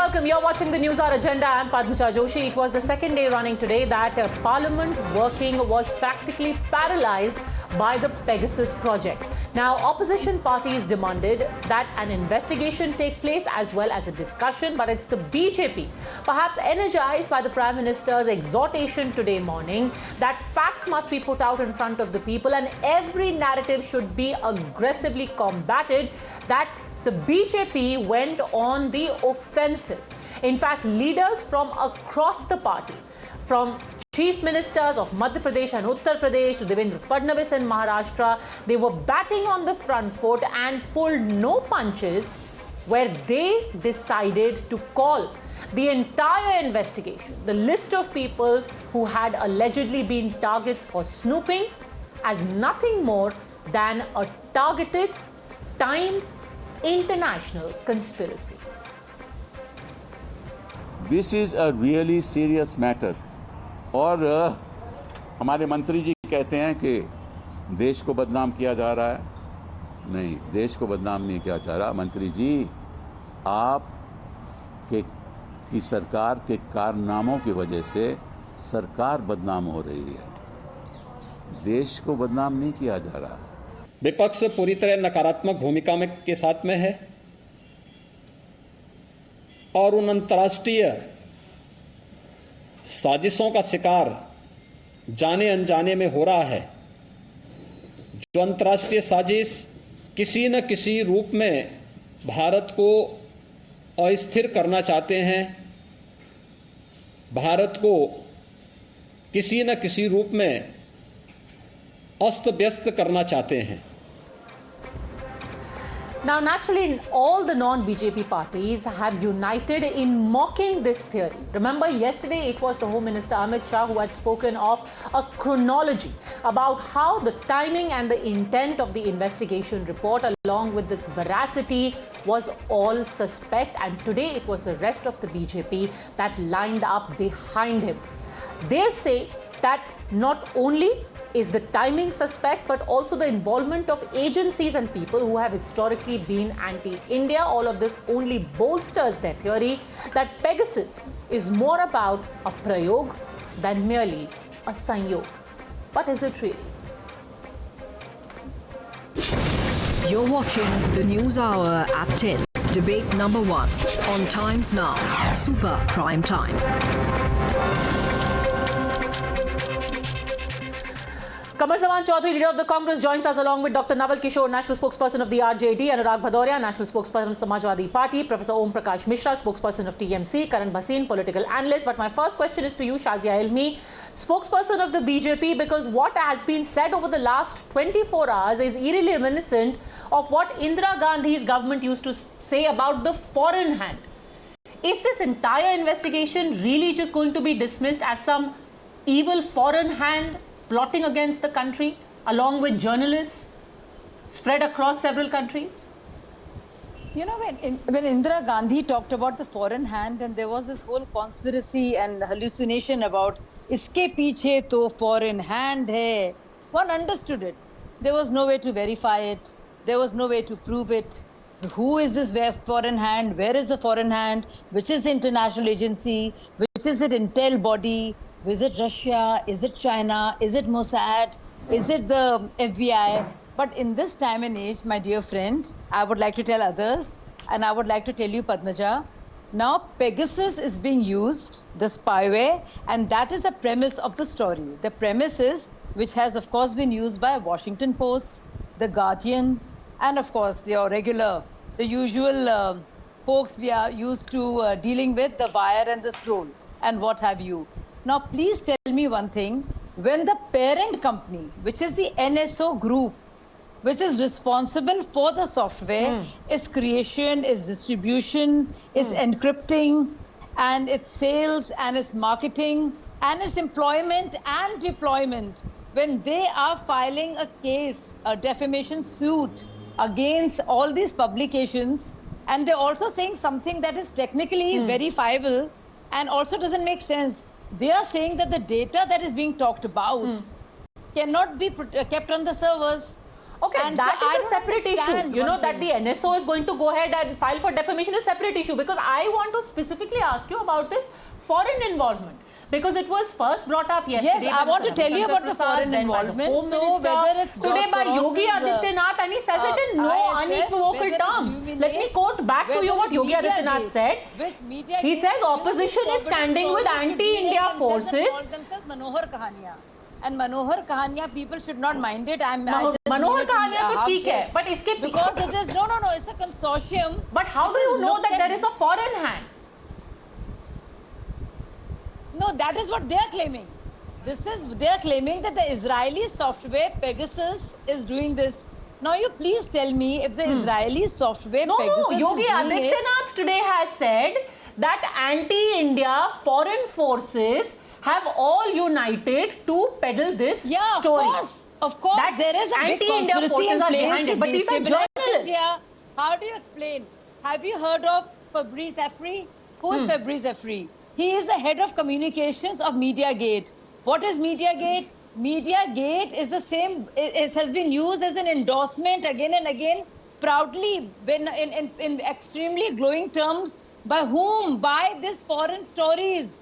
welcome. You're watching the News Hour Agenda. I'm Padmaja Joshi. It was the second day running today that Parliament working was practically paralyzed by the Pegasus project. Now, opposition parties demanded that an investigation take place as well as a discussion, but it's the BJP, perhaps energized by the Prime Minister's exhortation today morning that facts must be put out in front of the people and every narrative should be aggressively combated, that the BJP went on the offensive. In fact, leaders from across the party, from chief ministers of Madhya Pradesh and Uttar Pradesh to Devendra Fadnavis in Maharashtra, they were batting on the front foot and pulled no punches, where they decided to call the entire investigation, the list of people who had allegedly been targets for snooping, as nothing more than a targeted, timed international conspiracy. This is a really serious matter. और हमारे मंत्री जी कहते हैं कि देश को बदनाम किया जा रहा है. नहीं, देश को बदनाम नहीं किया जा रहा. मंत्री जी, आप की सरकार के कारनामों की वजह से सरकार बदनाम हो रही है. देश को बदनाम नहीं किया जा रहा. विपक्ष पूरी तरह नकारात्मक भूमिका में के साथ में है और उन अंतर्राष्ट्रीय साजिशों का शिकार जाने अनजाने में हो रहा है, जो अंतर्राष्ट्रीय साजिश किसी न किसी रूप में भारत को अस्थिर करना चाहते हैं, भारत को किसी न किसी रूप में अस्त व्यस्त करना चाहते हैं. Now, naturally, all the non-BJP parties have united in mocking this theory. Remember, yesterday it was the Home Minister Amit Shah who had spoken of a chronology about how the timing and the intent of the investigation report, along with its veracity, was all suspect. And today it was the rest of the BJP that lined up behind him. They say that not only is the timing suspect, but also the involvement of agencies and people who have historically been anti-India. All of this only bolsters their theory that Pegasus is more about a prayog than merely a sanyog. But is it really? You're watching the News Hour at 10. Debate number 1 on Times Now. Super Prime Time. Qamar Zaman Chaudhary, leader of the Congress, joins us along with Dr. Naval Kishore, national spokesperson of the RJD, Anurag Bhadoria, national spokesperson of Samajwadi Party, Professor Om Prakash Mishra, spokesperson of TMC, Karan Bhasin, political analyst. But my first question is to you, Shazia Ilmi, spokesperson of the BJP, because what has been said over the last 24 hours is eerily reminiscent of what Indira Gandhi's government used to say about the foreign hand. Is this entire investigation really just going to be dismissed as some evil foreign hand plotting against the country, along with journalists spread across several countries? You know, when Indira Gandhi talked about the foreign hand, and there was this whole conspiracy and hallucination about iske piche to foreign hand hai, one understood it. There was no way to verify it. There was no way to prove it. Who is this foreign hand? Where is the foreign hand? Which is the international agency? Which is it intel body? Is it Russia? Is it China? Is it Mossad? Is it the FBI? But in this time and age, my dear friend, I would like to tell others, and I would like to tell you, Padmaja, now Pegasus is being used, the spyware, and that is the premise of the story. The premise is, which has of course been used by Washington Post, The Guardian, and of course your regular, the usual folks we are used to dealing with, the Wire and the Scroll, and what have you. Now, please tell me one thing. When the parent company, which is the NSO group, which is responsible for the software, its creation, its distribution, its encrypting, and its sales, and its marketing, and its employment and deployment, when they are filing a case, a defamation suit against all these publications, and they're also saying something that is technically verifiable and also doesn't make sense. They are saying that the data that is being talked about cannot be kept on the servers. Okay, And that so I is a don't separate issue. understand You know one that the thing. NSO is going to go ahead and file for defamation is a separate issue, because I want to specifically ask you about this foreign involvement, because it was first brought up yesterday. Yes, I by want Mr. to tell you Ravi about the Shankar Prasad, foreign then by the involvement. Home So Minister, whether it's today George by Yogi Soros's, Adityanath, and he says it in no ISF, unequivocal whether it terms. Let me illuminates quote back to you whether what it's Yogi Adityanath Mediagate, said. which Media He Gate, says you know, opposition these is standing with forbidden stories should anti-India rename themselves and forces. call themselves Manohar Kahaniya. And Manohar Kahaniya, people should not mind it. I just Manohar mean it in Kahaniya to half ठीक है, jest. but इसके Because it is no, it's a consortium. But how which do you is know looked that at- there is a foreign hand? No, that is what they are claiming. They are claiming that the Israeli software Pegasus is doing this. Now you please tell me if the Israeli software No, Pegasus Yogi is doing it. Adityanath today has said that anti-India foreign forces have all united to peddle this Yeah, story. of course, That there is a big anti-India conspiracy forces in are place behind to it, but these are destabilize journalists. India. How do you explain? Have you heard of Fabrice Efri? Who is Fabrice Efri? He is the head of communications of Mediagate. What is Mediagate? Mediagate is the same. It has been used as an endorsement again and again, proudly, in extremely glowing terms. By whom? By these foreign stories,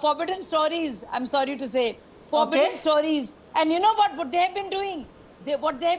forbidden stories. I'm sorry to say, forbidden stories. And you know what they have been doing? What they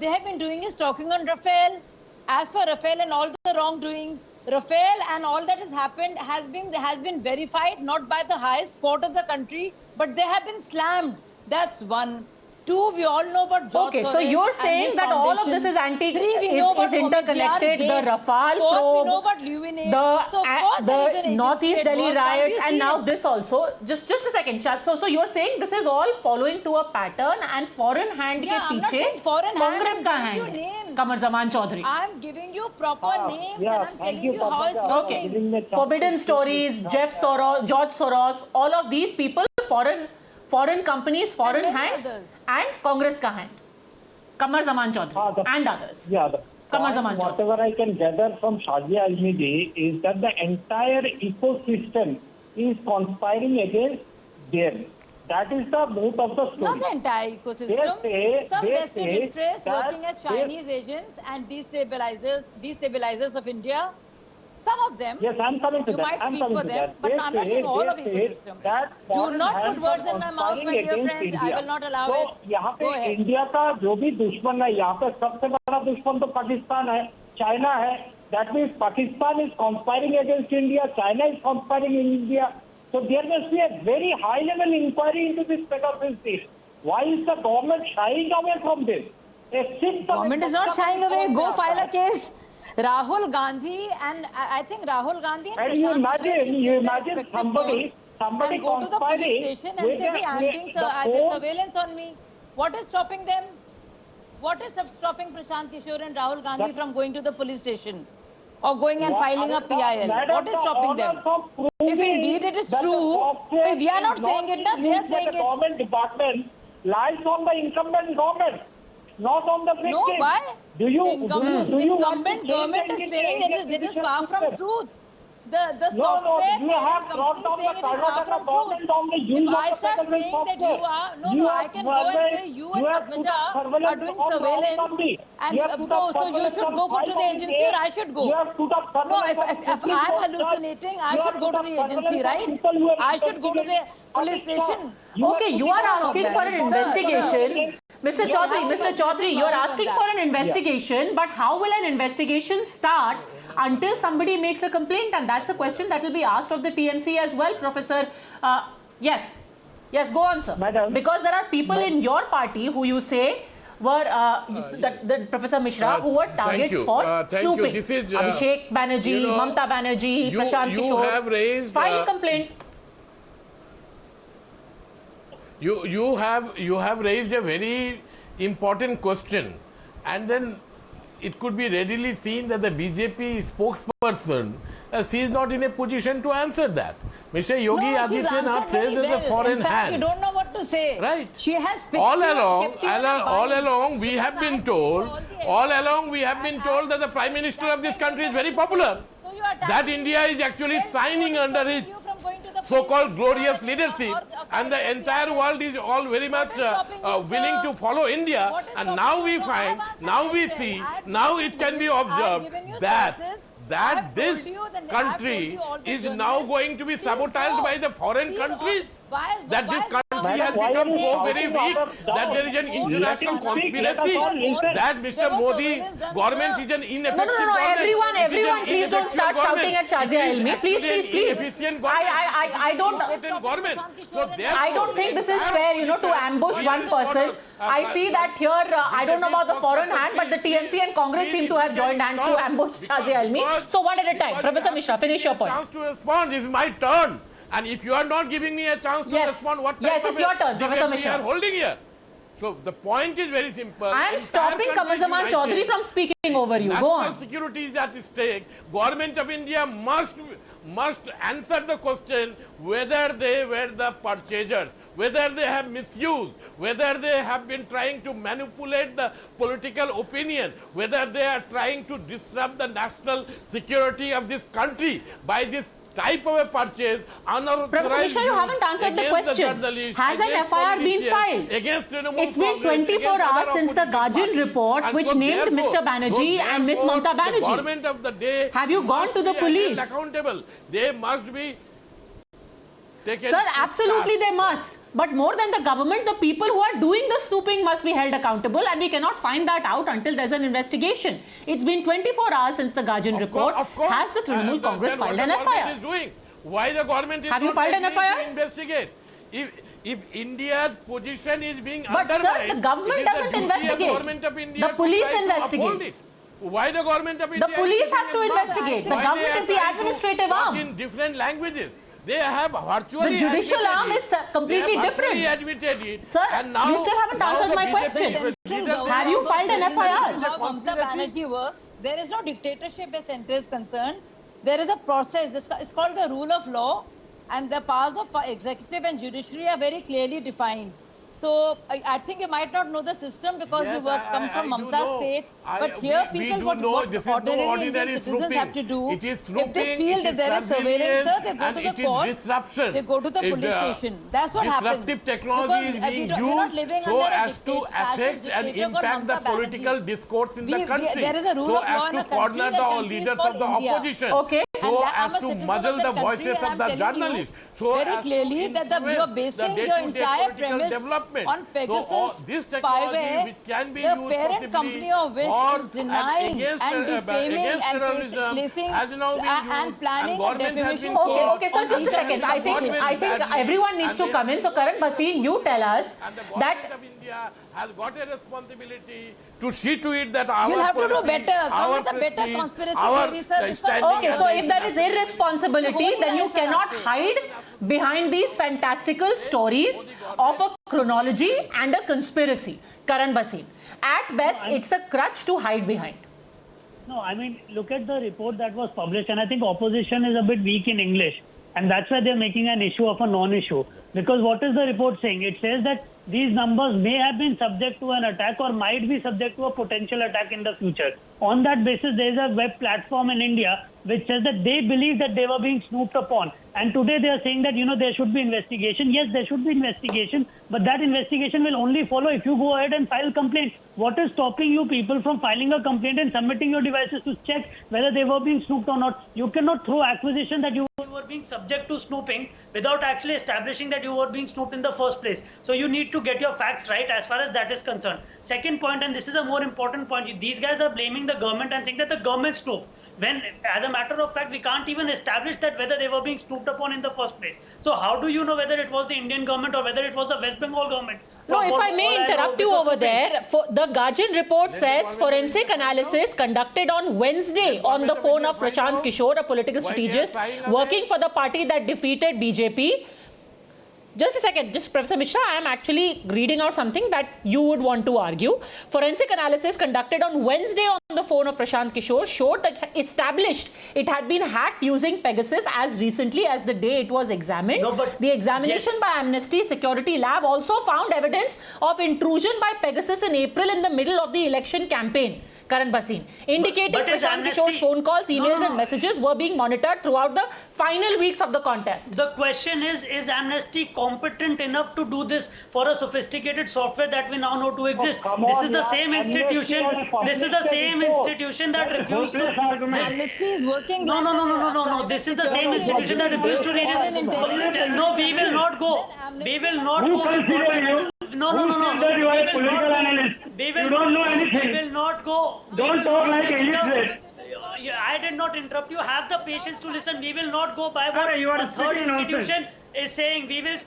have been doing is talking on Rafael. As for Rafael and all the wrongdoings, Rafael and all that has happened has been verified not by the highest court of the country, but they have been slammed. That's one. Two, we all know about George Okay, so Soros you're and saying his that all of foundation. this is Three, we know about interconnected. Omidyar The Gate. Rafale Fourth, probe, we know about Luminate. So, of course, there is an the Egypt Northeast state Delhi war. Can't riots, you and see now it? this also. Just a second, Shad. So you're saying this is all following to a pattern, and foreign hand Yeah, के I'm not पीछे saying foreign hand, Congress I'm का giving you hand है. names. Qamar Zaman Chaudhary. I'm giving you proper names yeah, and I'm thank telling you, you how it's Padma. Okay. working. Giving me chance Forbidden to stories, speak. Jeff Soros, George Soros, all of these people, foreign companies, foreign many hand, others. and Congress ka hand. Qamar Zaman Chaudhary and others. Yeah, the Qamar point, Zaman Chaudhary. whatever I can gather from Shazia Almidi is that the entire ecosystem is conspiring against them. That is the mood of the story. Not the entire ecosystem. Some they vested say interests that working as Chinese agents and destabilizers of India. Some of them. Yes, I'm coming to You that. might I'm speak coming for to them, that. but I'm not saying all of they say ecosystem. that Do foreign not put hands words are in my mouth, my conspiring dear against friend. I India. will not allow तो it. यहाँ पे Go ahead. India का जो भी दुश्मन है, यहाँ पे सबसे बड़ा दुश्मन तो पाकिस्तान है, चाइना है. That means Pakistan is conspiring against India, China is conspiring in India. So there must be a very high-level inquiry into this Pegasus deal. Why is the government shying away from this? Government is not shying away. Go file a case. Rahul Gandhi and I think Rahul Gandhi and And you Prashant Bhushan should imagine take their respective somebody and go to the conspiring police station and with say, I'm the doing phone- surveillance on me. What is stopping them? What is stopping Prashant Kishore and Rahul Gandhi That- from going to the police station or going and filing a PIL? What is stopping them? If indeed it is true, if we are not saying it, they are saying the it. government department lies on the incumbent government, not on the victim. No, why? Do you Incumbent want to government change is the saying it is judicial far from system? truth. The No, software you have parent brought company down saying the it is far Karnataka from government truth. on the use If of I the start federal saying that software. you are, You I have can go and surveilled- say you you and have put Padmaja up surveillance are doing on Rahul surveillance, Gandhi. and You have put so up you surveillance should on go for to the five agency or I days. should go. You have put up No, surveillance if on I'm 50 posters. hallucinating, I You should have go put to up the surveillance agency, on right? people who are I should go to the police investigating station. Okay, you are asking for an investigation. Mr. Yeah, Chaudhary, how Mr. about Chaudhary, Mr. you are Logic on asking that? for an investigation, but how will an investigation start until somebody makes a complaint? And that's a question that will be asked of the TMC as well, Professor. Yes, go on, sir. Madam. Because there are people in your party who you say were that Professor Mishra who were thank targets you. for Thank you. snooping. This is, Abhishek Banerjee, you know, Mamta Banerjee, you- Prashant you Kishore. have raised, File a complaint. You have raised a very important question, and then it could be readily seen that the BJP spokesperson she is not in a position to answer that. Mr. Yogi No, she's Adityanath answered very says there's a well. foreign In fact, hand. you don't know what to say. Right. She has fixed All you and along, kept you in a bind. we have Because I been have told, all the all evidence. along we have been told that the Prime Minister of this country is very popular. So you are That attacking India me. is actually Then signing what is under stopping his you from going to the so-called glorious leadership, and the entire world is all very much willing to follow India. And now we find, now we see, now it can be observed that this country is now going to be sabotaged by the foreign countries. That this country has become so very weak that there is an international conspiracy that Mr. Modi's government is an ineffective government. Everyone, please don't start shouting at Shazia Ilmi. Please. I don't think this is fair, to ambush one person. I see that here, I don't know about the foreign hand, but the TMC and Congress seem to have joined hands to ambush Shazia Ilmi. So one at a time. Professor Mishra, finish your point. Chance to respond. This is my turn. And if you are not giving me a chance to respond, what type of it's your turn, Professor we Mishra. are holding here? So the point is very simple. I am stopping Kamal Zaman Chaudhary from speaking over you. Go on. National security is at stake. Government of India must answer the question whether they were the purchasers, whether they have misused, whether they have been trying to manipulate the political opinion, whether they are trying to disrupt the national security of this country by this type of a purchase. Professor Mishra, you haven't answered the question. Has an FIR been filed? It's been 24 hours since the Gajan report, which named Mr. Banerjee and Ms. Mamata Banerjee. Government of the day have you gone to the police? Accountable. They must be taken. Sir, absolutely they must. But more than the government, the people who are doing the snooping must be held accountable, and we cannot find that out until there's an investigation. It's been 24 hours since the Gajan report. Has the Trinamool Congress filed an FIR? Why the government is Have you filed an FIR? Investigate? If India's position is being but undermined, sir, the government doesn't investigate. The police investigates. Why the government of India? The police has to investigate. The government is the administrative arm. In different languages. They have virtually the judicial arm is completely different. Admitted it. Sir, and now, you still haven't answered my question. Have you filed an FIR? How Mamata Banerjee works, there is no dictatorship as center is concerned. There is a process. It's called the rule of law, and the powers of executive and judiciary are very clearly defined. So I think you might not know the system because you come from Mamata's state. But here people what ordinary Indian citizens have to do. If they feel that there is surveillance, sir, they go to the court. They go to the police station. That's what happens. Disruptive technology is being used so as to affect and impact the political discourse in the country. There is a rule of law in a country. Corner the leaders of the opposition. Okay. So as to muzzle the voices of the journalists. So very clearly that you are basing your entire premise on Pegasus spyware, the parent company of which is denying and defaming and placing and planning a defamation case. Okay, so just a second. I think everyone needs to come in. So Karan Bhasin, you tell us that India has got a responsibility to see to it that our you'll have to do better. Come with a prestige, better conspiracy theory, sir. Okay, so if there is irresponsibility, then you cannot hide behind these fantastical stories of a chronology and a conspiracy. Karan Bhasin. At best, it's a crutch to hide behind. No, I mean, look at the report that was published, and I think opposition is a bit weak in English, and that's why they're making an issue of a non-issue. Because what is the report saying? It says that these numbers may have been subject to an attack or might be subject to a potential attack in the future. On that basis, there is a web platform in India which says that they believe that they were being snooped upon. And today they are saying that, there should be investigation. Yes, there should be investigation, but that investigation will only follow if you go ahead and file complaints. What is stopping you people from filing a complaint and submitting your devices to check whether they were being snooped or not? You cannot throw accusation that you were being subject to snooping without actually establishing that you were being snooped in the first place. So you need to get your facts right as far as that is concerned. Second point, and this is a more important point, these guys are blaming the government and saying that the government snooped. When, as a matter of fact, we can't even establish that whether they were being snooped upon in the first place. So how do you know whether it was the Indian government or whether it was the West Bengal government? No, if I may interrupt you over there, the Gajan report says forensic analysis conducted on Wednesday on the phone of Prashant Kishore, a political strategist working for the party that defeated BJP. Just a second, Professor Mishra, I am actually reading out something that you would want to argue. Forensic analysis conducted on Wednesday on the phone of Prashant Kishore showed that established it had been hacked using Pegasus as recently as the day it was examined. No, but the examination by Amnesty Security Lab also found evidence of intrusion by Pegasus in April in the middle of the election campaign. Karan Bhasin, indicating But is Prashant Kishore's amnesty- phone calls, emails No. and messages were being monitored throughout the final weeks of the contest. The question is Amnesty competent enough to do this for a sophisticated software that we now know to exist? come This on, is the yaar. same Amnesty institution. has a This is the published same report. institution that That is refused hopeless to. argument. Amnesty is working. No, like no, no, no, no, no, no. private This is the security same institution that agency. refused to read Foreign it. intelligence No, we will not go. We will not Who go. consider you? No, no, no, no. Who said that you are a We will not political go. analyst? We will You don't not know go. anything. We will not go. We Don't will talk not like go. illiterate. I did not interrupt you. Have the patience to listen. We will not go by what You are the third speaking nonsense. institution is saying.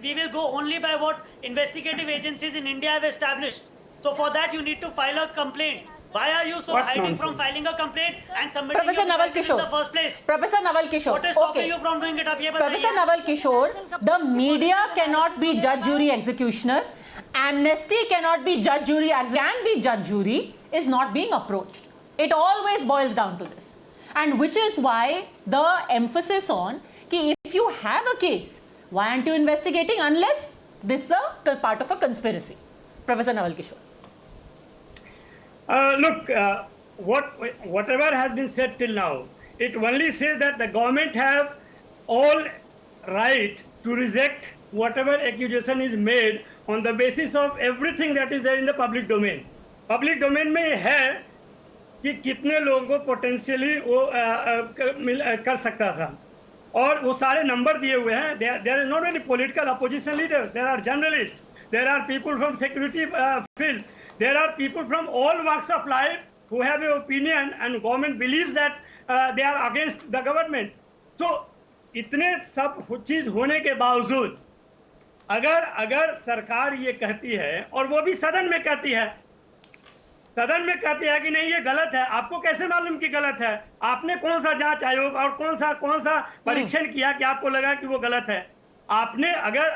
We will go only by what investigative agencies in India have established. So for that you need to file a complaint. Why are you so What hiding nonsense? from filing a complaint and submitting Professor your Naval devices in Kishore. the first place? Professor Naval Kishore. What is stopping Okay. you from doing it? आप ये Professor बताइए. Naval Kishore, the media cannot be judge, jury, executioner. Amnesty cannot be judge, jury, can be judge, jury, is not being approached. It always boils down to this. And which is why the emphasis on कि if you have a case, why aren't you investigating unless this is a part of a conspiracy? Professor Naval Kishore. Look, whatever has been said till now, it only says that the government have all right to reject whatever accusation is made on the basis of everything that is there in the public domain. Public domain में ये है कि कितने लोगों को potentially वो कर सकता था और वो सारे नंबर दिए हुए हैं. There is not only political opposition leaders, there are journalists, there are people from security field, there are people from all walks of life who have an opinion and government believes that they are against the government. So इतने सब चीज होने के बावजूद अगर सरकार ये कहती है और वो भी सदन में कहती है कि नहीं ये गलत है, आपको कैसे मालूम कि गलत है? आपने कौन सा जांच आयोग और कौन सा परीक्षण किया कि आपको लगा कि वो गलत है? आपने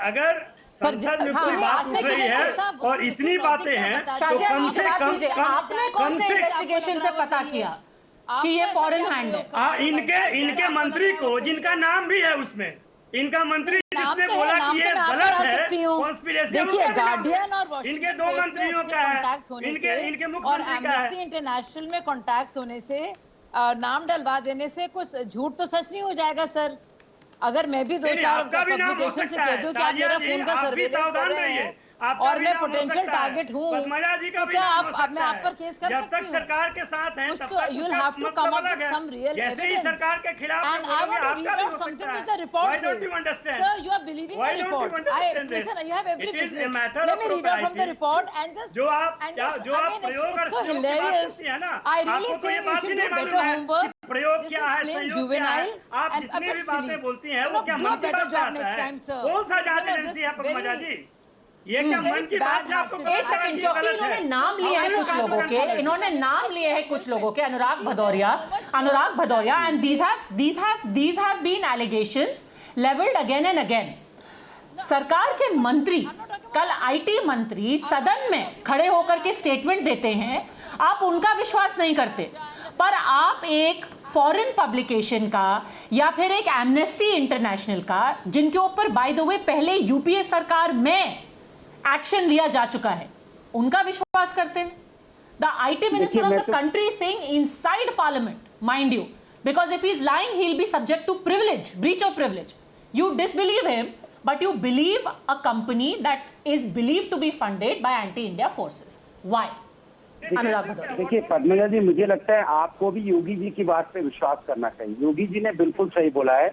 अगर संसद में कोई बात उठ रही है और इतनी बातें हैं तो कम से कम आपने कौन से इन्वेस्टिगेशन से पता किया कि ये फॉरेन हैंड है? इनके मंत्री को जिनका नाम भी है उसमें, इनका मंत्री जिसने बोला कि ये गलत है, कॉन्स्पिरेसी देखिए गार्डियन और इनके दो मंत्रियों का है, इनके और मुख्यमंत्री का एमनेस्टी है. इंटरनेशनल में कॉन्टैक्ट्स होने से नाम डलवा देने से कुछ झूठ तो सच नहीं हो जाएगा सर. अगर मैं भी दो चार आपका भी नाम हो पब्लिकेशन से सकता कह है. दूं कि आप मेरा फोन का आप भी सर्वेलेंस कर सावधान रहे रहिए. हैं आपका और भी मैं नाम हो पोटेंशियल सकता है. टारगेट हूँ, पद्मजा जी का तो भी क्या नाम हो आप मैं सकता आप पर है. केस कर जब सकती तक हूँ? सरकार के साथ हैं कुछ तब तो तक you'll उसका have to मतलब come up अलग with है. some real जैसे ही evidence. सरकार के खिलाफ And I want to read out something which the report Why don't says. you understand? Sir, you are believing Why the don't you report. understand this? Listen, you have every It is a business. matter Let of me read out from the propriety. report and just जो आप and just, जो I आप mean, प्रयोग और it's so संयोग की बात hilarious. करती है ना, I really आपको तो ये think you बात ही should नहीं do मालूम better है homework. कि प्रयोग This क्या is है, plain संयोग क्या है. juvenile आप and a जितनी bit भी बातें silly. बोलती हैं You वो know, क्या do a मन की better बात job आता next है? time, sir. कौन सा You जांच know, एजेंसी this है पद्मजा very- जी? ये क्या very मन की bad बात है आपको habit. एक पता है सेकंड, कि क्योंकि गलत इन्होंने है? नाम लिए हैं कुछ लोगों के, इन्होंने नाम लिए हैं कुछ लोगों के, अनुराग Bhadauria, and these have been allegations leveled again and again. सरकार के मंत्री, कल आईटी मंत्री सदन में खड़े होकर के स्टेटमेंट देते हैं, आप उनका विश्वास नहीं करते, पर आप एक फॉरेन पब्लिकेशन का या फिर एक एमनेस्टी इंटरनेशनल का, जिनके ऊपर बाय द वे पहले यूपीए सरकार में एक्शन लिया जा चुका है, उनका विश्वास करते हैं. The IT minister of the country saying inside parliament, mind you, because if he is lying he will be subject to privilege, breach of privilege. You disbelieve him, but you believe a company that is believed to be funded by anti-India forces. Why? अनुराग भदौरिया. देखिए पद्मजा जी, मुझे लगता है आपको भी योगी जी की बात पे विश्वास करना चाहिए. योगी जी ने बिल्कुल सही बोला है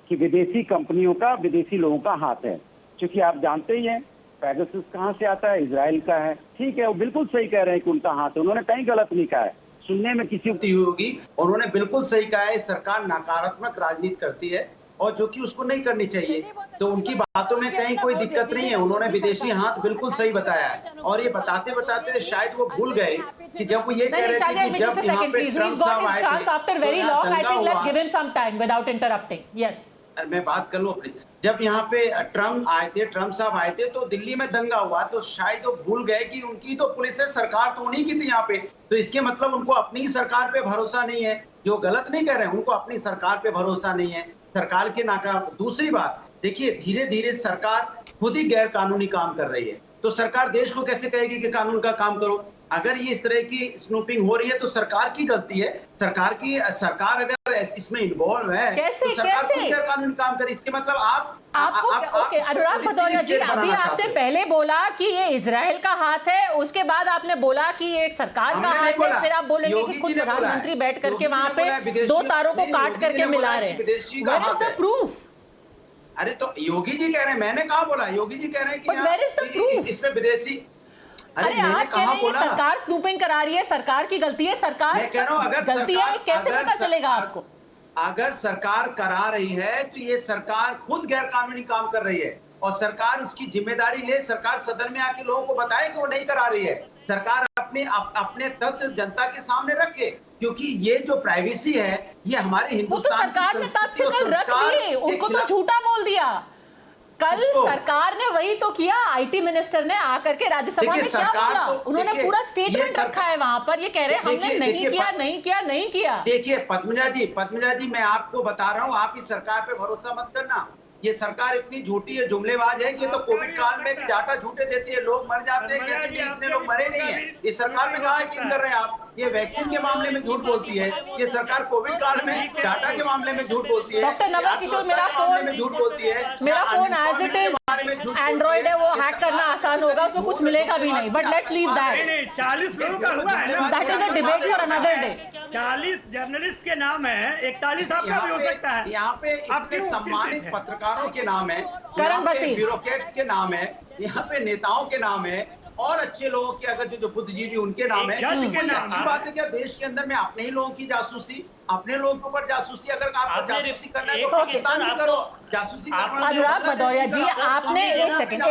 कि विदेशी कंपनियों का विदेशी लोगों का हाथ है, क्योंकि आप जानते ही हैं पेगासस कहाँ से आता है, इजराइल का है. ठीक है, वो बिल्कुल सही कह रहे हैं कि उनका हाथ है, उन्होंने कहीं गलत नहीं कहा है. सुनने में किसी होगी, उन्होंने बिल्कुल सही कहा है, सरकार नकारात्मक राजनीति करती है और जो कि उसको नहीं करनी चाहिए. तो उनकी बातों में कहीं कोई दिक्कत नहीं है. उन्होंने विदेशी हाथ बिल्कुल सही बताया है और ये बताते बताते शायद वो भूल गए कि जब वो ये कह रहे थे कि जब यहाँ पे ट्रम्प साहब आए थे after very long, I think let's give him some time without interrupting. Yes. मैं बात कर लूं अपनी. जब यहाँ पे ट्रम्प साहब आए थे तो दिल्ली में दंगा हुआ, तो शायद वो भूल गए कि उनकी तो पुलिस है, सरकार तो उन्हीं की थी यहाँ पे. तो इसके मतलब उनको अपनी ही सरकार पे भरोसा नहीं है. जो गलत नहीं कह रहे हैं, उनको अपनी सरकार पे भरोसा नहीं है, सरकार के नाकाम. दूसरी बात देखिए, धीरे धीरे सरकार खुद ही गैर कानूनी काम कर रही है, तो सरकार देश को कैसे कहेगी कि कानून का काम करो. अगर ये इस तरह की स्नूपिंग हो रही है तो सरकार की गलती है। सरकार अगर इसमें इन्वॉल्व है तो सरकार खुद गैर कानूनी काम करे। इसके मतलब आपको ओके अनुराग भदौरिया जी, अभी आपने पहले बोला कि ये इजराइल का हाथ है, उसके बाद आपने बोला कि ये सरकार का हाथ है, फिर आप बोलेंगे कि खुद प्रधानमंत्री बैठ करके वहां पे दो तारों को काट करके मिला रहे हैं। Where is the proof? अरे तो योगी जी कह रहे हैं, मैंने कहा बोला, योगी जी कह रहे हैं कि इसमें विदेशी। अरे आप कह रहे हैं सरकार स्नूपिंग करा रही है, सरकार की गलती है, सरकार मैं कह रहा हूं अगर गलती है, कैसे पता चलेगा आपको? अगर सरकार करा रही है तो ये सरकार खुद गैर कानूनी काम कर रही है और सरकार उसकी जिम्मेदारी ले। सरकार सदन में आके लोगों को बताए कि वो नहीं करा रही है। सरकार अपने तथ्य जनता के सामने रखे, क्योंकि ये जो प्राइवेसी है ये हमारे हिंदुस्तान की सरकार ने तथ्य कल रख दिए, उनको तो झूठा बोल दिया। कल सरकार ने वही तो किया। आईटी मिनिस्टर ने आकर के राज्यसभा में क्या बोला? उन्होंने पूरा स्टेटमेंट रखा है वहां पर। ये कह रहे हैं हमने नहीं किया। देखिए पद्मजा जी मैं आपको बता रहा हूँ, आप इस सरकार पे भरोसा मत करना। ये सरकार इतनी झूठी है, जुमलेबाज है कि तो कोविड काल में भी डाटा झूठे देती है, लोग मर जाते हैं, कहते हैं इतने लोग मरे नहीं है। इस सरकार में कहा यकीन कर रहे हैं आप? ये वैक्सीन के मामले में झूठ बोलती है ये सरकार, कोविड काल में डाटा के मामले में झूठ बोलती है। डॉक्टर नवल किशोर, मेरा फोन झूठ बोलती है। मेरा phone as it is Android है, वो हैक करना आसान होगा, उसको कुछ मिलेगा भी नहीं। But let's leave that. 40 लोगों का हुआ है, that is a debate for another day. 40 journalist के नाम है, 41 आपका भी हो सकता है। यहाँ पे इतने सम्मानित पत्रकारों के नाम है, करण बसी, ब्यूरोक्रेट्स के नाम है, यहाँ पे नेताओं के नाम है और अच्छे लोगों के अगर जो बुद्धिजीवी उनके नाम है। अच्छी बात है क्या देश के अंदर में अपने ही लोगों की जासूसी, अपने लोगों के ऊपर जासूसी, अगर आपको जासूसी करना है तो पाकिस्तान में करो जासूसी। अनुराग भदौरिया जी, आपने एक second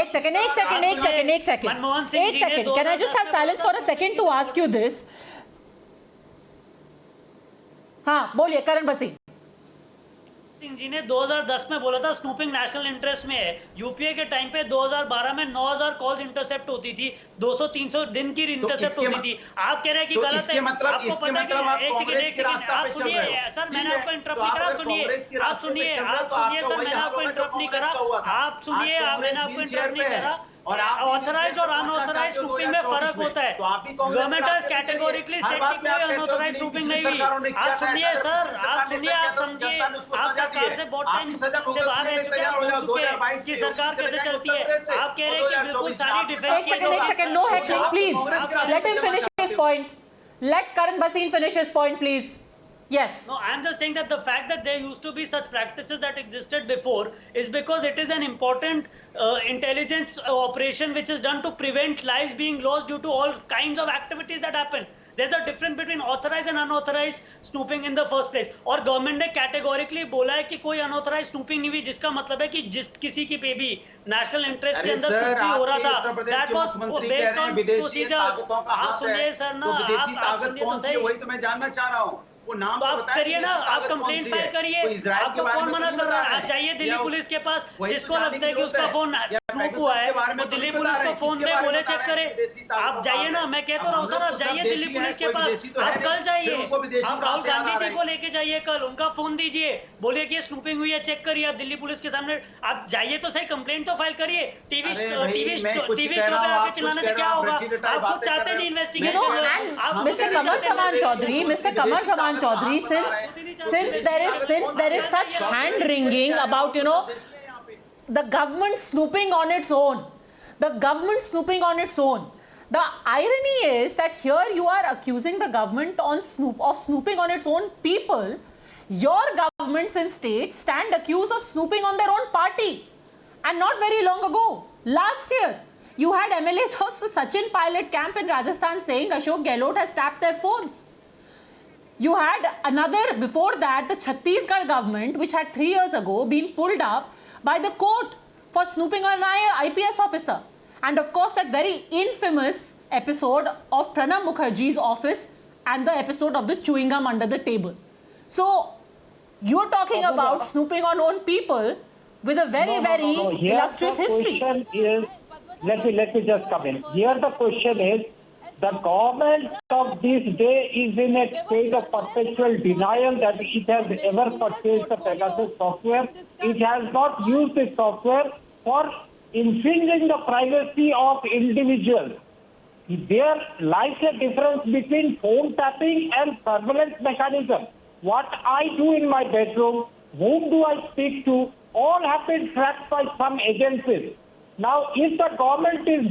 can I just have silence for a second to ask you this? हाँ बोलिए करण बसी। सिंह जी ने 2010 में बोला था स्नूपिंग नेशनल इंटरेस्ट में है। यूपीए के टाइम पे 2012 में 9000 कॉल्स इंटरसेप्ट होती थी, 200-300 दिन की इंटरसेप्ट होती थी। आप कह रहे हैं कि गलत है। आपको पता है कि आप सुनिए सर, मैंने आपको इंटरप्ट नहीं करा। सर मैंने आपको इंटरप्ट नहीं करा। आप सुनिए, मैंने आपको इंटरप्ट नहीं करा। और ऑथराइज और अनऑथराइज स्नूपिंग में फर्क होता है। गवर्नमेंट हैज कैटेगोरिकली सेड कि कोई अनऑथराइज स्नूपिंग नहीं हुई। आप सुनिए सर, आप समझिए, आप सरकार से बहुत टाइम से बाहर रह चुके हैं कि सरकार कैसे चलती है। आप कह रहे हैं कि बिल्कुल सारी डिफेंस। एक second, no hacking please, let him finish his point. Let Karan Bhasin finish his point, please. Yes. No, I'm just saying that the fact that there used to be such practices that existed before is because it is an important intelligence operation which is done to prevent lives being lost due to all kinds of activities that happen. There's a difference between authorized and unauthorized snooping in the first place. और government ने categorically बोला है कि कोई unauthorized snooping नहीं हुई, जिसका मतलब है कि जिस किसी की पे भी नेशनल इंटरेस्ट के अंदर कुछ भी हो रहा था, that was based on procedures. आप सुनिए सर ना, आप सुनिए तो सही। वही तो मैं जानना चाह रहा हूँ। वो नाम तो आप करिए ना, आप कंप्लेंट फाइल करिए। आपको कौन मना कर रहा है? आप जाइए दिल्ली पुलिस के पास, जिसको लगता है कि उसका फोन स्नूप हुआ है वो दिल्ली पुलिस को फोन दे, बोले चेक करे। आप जाइए ना, मैं कहता रहा हूँ सर, आप जाइए दिल्ली पुलिस के पास। आप कल जाइए, आप राहुल गांधी जी को लेके जाइए कल, उनका फोन दीजिए, बोलिए कि स्नूपिंग हुई है, चेक करिए। आप दिल्ली पुलिस के सामने आप जाइए तो सही, कंप्लेंट तो फाइल करिए। टीवी शो पे आके चलाने से क्या होगा? आप खुद चाहते नहीं इन्वेस्टिगेशन। मिस्टर कमर समान Chaudhary, since there is such hand wringing about the government snooping on its own, the irony is that here you are accusing the government of snooping on its own people. Your governments in states stand accused of snooping on their own party, and not very long ago, last year, you had MLAs of the Sachin pilot camp in Rajasthan saying Ashok Gehlot has tapped their phones. You had another, before that, the Chhattisgarh government, which had 3 years ago been pulled up by the court for snooping on an IPS officer. And of course, that very infamous episode of Pranab Mukherjee's office and the episode of the chewing gum under the table. So, you're talking about snooping on own people with a very illustrious history. Let me just come in. Here the question is, the government of this day is in a state of perpetual denial that it has ever purchased the Pegasus software. It has not used the software for infringing the privacy of individuals. there lies a difference between phone tapping and surveillance mechanism. What I do in my bedroom, whom do I speak to, all have been tracked by some agencies. Now, if the government is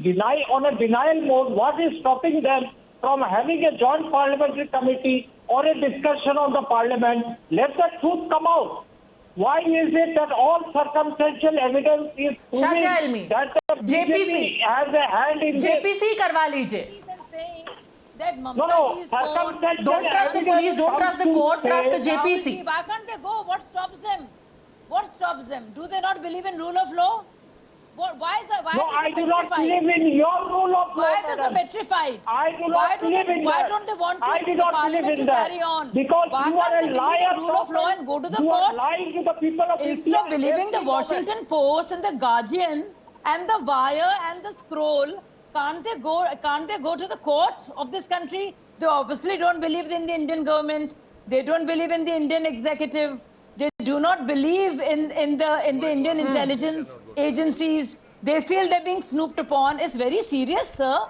on a denial mode, what is stopping them from having a joint parliamentary committee or a discussion on the parliament? Let the truth come out. Why is it that all circumstantial evidence is proving that the BJP has a hand in JPC करवा लीजिए. That No, Mamataji's phone. circumstantial Don't trust the police, don't trust the court, trust the JPC. Why can't they go? What stops them? What stops them? Do they not believe in rule of law? Why is No, I do not believe in your rule of law. Why is it petrified? I do not believe in that. Why don't they want I do the not parliament believe in to that. carry on? Because Why you are can't a they believe liar. in rule of law and go to the You are court? lying to the people of Instead India. of believing the Washington Post and the Guardian and the Wire and the Scroll, can't they go to the court of this country? They obviously don't believe in the Indian government. They don't believe in the Indian executive. They do not believe in the Indian intelligence agencies. They feel they're being snooped upon. It's very serious, sir.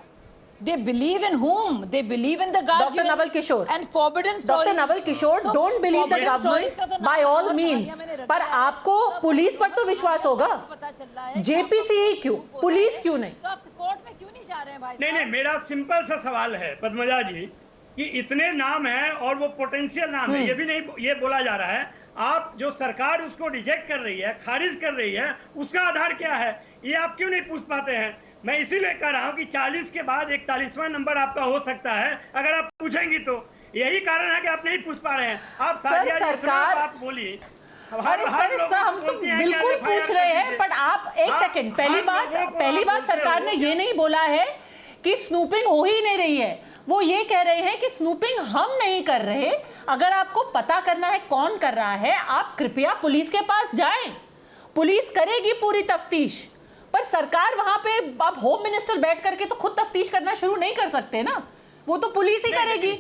They believe in whom? They believe in the Guardian. Dr. Naval Kishore. And forbidden stories. Dr. Naval Kishore, So, don't believe the forbidden stories government का तो by नाम all बहुत means. कहानियां मैंने रखा पर है। आपको तो पुलिस पर तो विश्वास होगा. पता चल रहा है JPC ही क्यों? पुलिस क्यों नहीं? तो आप कोर्ट में क्यों नहीं जा रहे हैं भाई नहीं नहीं, मेरा सिंपल सा सवाल है पद्मजा जी कि इतने नाम हैं और वो पोटेंशियल नाम है, ये भी नहीं ये बोला जा रहा है, आप जो सरकार उसको रिजेक्ट कर रही है, खारिज कर रही है, उसका आधार क्या है, ये आप क्यों नहीं पूछ पाते हैं? मैं इसीलिए कह रहा हूँ कि 40 के बाद 41वां नंबर आपका हो सकता है अगर आप पूछेंगी तो. यही कारण है कि आप नहीं पूछ पा रहे हैं. आप सरकार बात बोली. अरे सर हम तो बिल्कुल पूछ रहे हैं, पर आप एक सेकंड, पहली बात सरकार ने ये नहीं बोला है कि स्नूपिंग हो ही नहीं रही है. वो ये कह रहे हैं कि स्नूपिंग हम नहीं कर रहे. अगर आपको पता करना है कौन कर रहा है, आप कृपया पुलिस के पास जाएं. पुलिस करेगी पूरी तफ्तीश, पर सरकार वहां पे अब होम मिनिस्टर बैठ करके तो खुद तफ्तीश करना शुरू नहीं कर सकते ना. वो तो पुलिस ही करेगी.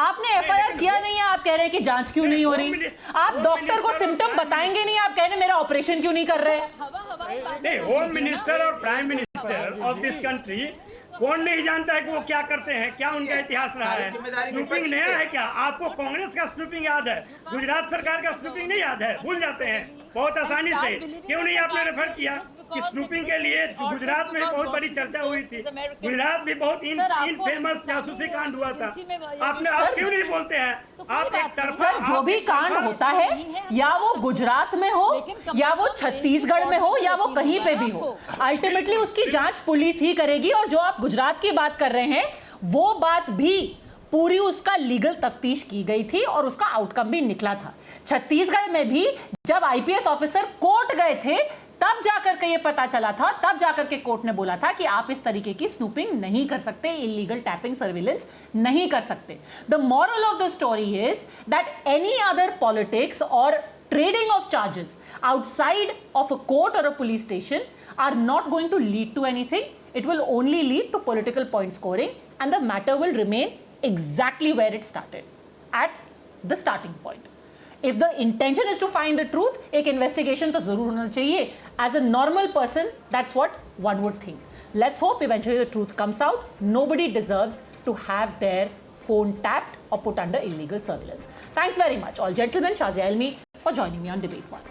आपने FIR किया नहीं है, आप कह रहे हैं कि जांच क्यों नहीं हो रही. आप डॉक्टर को सिम्टम बताएंगे नहीं, आप कह रहे हैं मेरा ऑपरेशन क्यों नहीं कर रहे. नहीं, होम मिनिस्टर और prime minister of this country कौन नहीं जानता है कि वो क्या करते हैं, क्या उनका इतिहास रहा है. स्नूपिंग नया है क्या? आपको कांग्रेस का स्नूपिंग याद है, गुजरात सरकार का स्नूपिंग नहीं याद है, भूल जाते हैं बहुत आसानी से. क्यों नहीं आपने रेफर किया कि स्नूपिंग के लिए गुजरात में बहुत बड़ी चर्चा हुई थी. गुजरात में बहुत फेमस जासूसी कांड हुआ था. आप क्यों नहीं बोलते हैं? आप एक तरफा सर जो भी कांड होता है, या वो गुजरात में हो, या वो छत्तीसगढ़ में हो, या वो कहीं पे भी हो, अल्टीमेटली उसकी जांच पुलिस ही करेगी. और जो आप गुजरात की बात कर रहे हैं, वो बात भी पूरी उसका लीगल तफ्तीश की गई थी और उसका आउटकम भी निकला था. छत्तीसगढ़ में भी जब IPS ऑफिसर कोर्ट गए थे, तब जाकर के ये पता चला था, तब जाकर के कोर्ट ने बोला था कि आप इस तरीके की स्नूपिंग नहीं कर सकते, इलीगल टैपिंग सर्विलेंस नहीं कर सकते. The moral of the story is that any other politics और trading of charges outside of a court or a police station are not going to lead to anything. It will only lead to political point scoring, and the matter will remain exactly where it started, at the starting point. If the intention is to find the truth, एक investigation तो जरूर होना चाहिए. As a normal person, that's what one would think. Let's hope eventually the truth comes out. Nobody deserves to have their phone tapped or put under illegal surveillance. Thanks very much, all gentlemen. Shazia Elmi for joining me on Debate One.